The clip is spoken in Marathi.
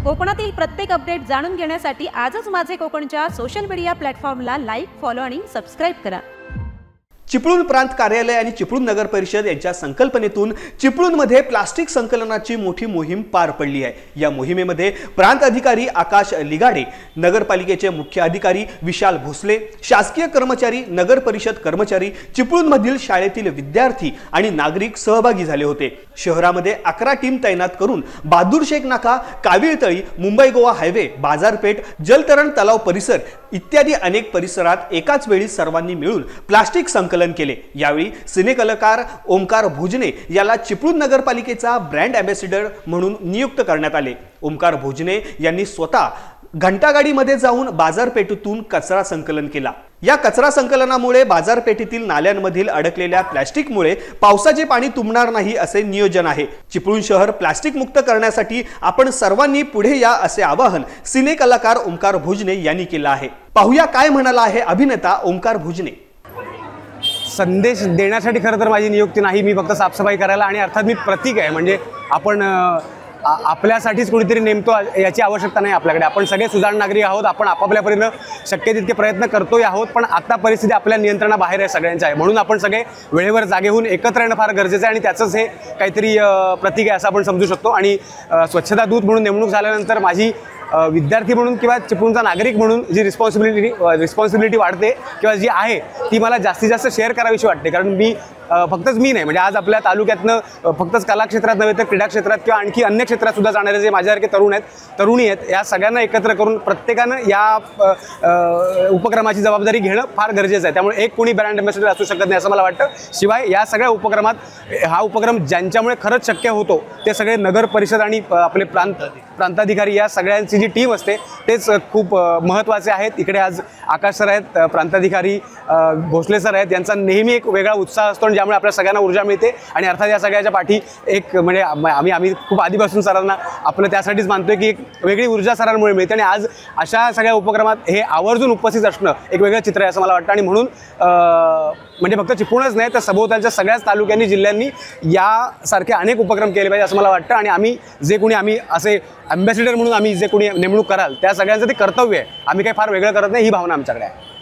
कोकणातील प्रत्येक अपडेट जाणून घेण्यासाठी आजच माझे कोकणच्या सोशल मीडिया प्लॅटफॉर्मला लाईक, फॉलो आणि सबस्क्राईब करा। चिपळूण प्रांत कार्यालय आणि चिपळूण नगर परिषद यांच्या संकल्पनेतून चिपळूणमध्ये प्लास्टिक संकलनाची मोठी मोहीम पार पडली आहे। या मोहिमेमध्ये प्रांत अधिकारी आकाश लिगाडे, नगरपालिकेचे मुख्य अधिकारी विशाल भोसले, शासकीय कर्मचारी, नगर परिषद कर्मचारी, चिपळूणमधील शाळेतील विद्यार्थी आणि नागरिक सहभागी झाले होते। शहरामध्ये 11 टीम तैनात करून बहादूर शेख नाका, काविळतळी, मुंबई गोवा हायवे, बाजारपेठ, जलतरण तलाव परिसर इत्यादी अनेक परिसरात एकाच वेळी सर्वांनी मिळून प्लास्टिक संकलन केले। यावेळी सिनेकलाकार ओमकार भोजने याला चिपळूण नगरपालिकेचा ब्रँड अँबॅसेडर म्हणून नियुक्त करण्यात आले। ओमकार भोजने यांनी स्वतः घंटागाडीमध्ये जाऊन बाजारपेठेतून कचरा संकलन केला। या कचरा संकलनामुळे बाजारपेठेतील नाल्यांमधील अडकलेल्या प्लास्टिकमुळे पावसाचे पाणी तुंबणार नाही असे नियोजन आहे। चिपळूण शहर प्लास्टिक मुक्त करण्यासाठी आपण सर्वांनी पुढे या असे आवाहन सिनेकलाकार ओमकार भोजने यांनी केले आहे। पाहूया काय म्हणाला आहे अभिनेता ओमकार भोजने। संदेश देण्यासाठी खरं तर माझी नियुक्ती नाही, मी फक्त साफसफाई करायला आणि अर्थात मी प्रतीक आहे। म्हणजे आपण आपल्यासाठीच कोणीतरी नेमतो याची आवश्यकता नाही आपल्याकडे। आपण सगळे सुजाण नागरिक आहोत, आपण आपापल्यापरीने शक्य तितके प्रयत्न करतोय आहोत, पण आता परिस्थिती आपल्या नियंत्रणाबाहेर आहे सगळ्यांच्या आहे। म्हणून आपण सगळे वेळेवर जागे होऊन एकत्र येणं फार गरजेचं आहे आणि त्याचंच हे काहीतरी प्रतीक आहे असं आपण समजू शकतो। आणि स्वच्छता दूत म्हणून नेमणूक झाल्यानंतर माझी विद्यार्थी म्हणून किंवा चिपळूणचा नागरिक म्हणून जी रिस्पॉन्सिबिलिटी वाढते किंवा जी आहे ती मला जास्तीत जास्त शेअर करावीशी वाटते। कारण मी फक्तच मी नाही, म्हणजे आज आपल्या तालुक्यातनं फक्तच कला क्षेत्रात नव्हे तर क्रीडा क्षेत्रात किंवा आणखी अन्य क्षेत्रात सुद्धा जाणारे जे माझ्यासारखे तरुणी आहेत या सगळ्यांना एकत्र करून प्रत्येकानं या उपक्रमाची जबाबदारी घेणं फार गरजेचं आहे। त्यामुळे एक कोणी ब्रँड अँबॅसेडर असू शकत नाही असं मला वाटतं। शिवाय या सगळ्या उपक्रमात हा उपक्रम ज्यांच्यामुळे खरंच शक्य होतो ते सगळे नगर परिषद आणि आपले प्रांताधिकारी या सगळ्यांची जी टीम असते तेच खूप महत्त्वाचे आहेत। इकडे आज आकाश सर आहेत, प्रांताधिकारी भोसले सर आहेत, यांचा नेहमी एक वेगळा उत्साह असतो ज्यामुळे आपल्या सगळ्यांना ऊर्जा मिळते। आणि अर्थात या सगळ्याच्या पाठी एक म्हणजे आम्ही खूप आधीपासून सरांना आपलं त्यासाठीच मानतोय की एक वेगळी ऊर्जा सरांमुळे मिळते आणि आज अशा सगळ्या उपक्रमात हे आवर्जून उपस्थित असणं एक वेगळं चित्र आहे असं मला वाटतं। आणि म्हणून म्हणजे फक्त चिपळूणच नाही तर सभोवतालच्या सगळ्याच तालुक्यांनी, जिल्ह्यांनी यासारखे अनेक उपक्रम केले पाहिजे असं मला वाटतं। आणि आम्ही असे अँबॅसेडर म्हणून आम्ही जे कोणी नेमणूक कराल त्या सगळ्यांचं ते कर्तव्य आहे, आम्ही काही फार वेगळं करत नाही ही भावना आमच्याकडे आहे।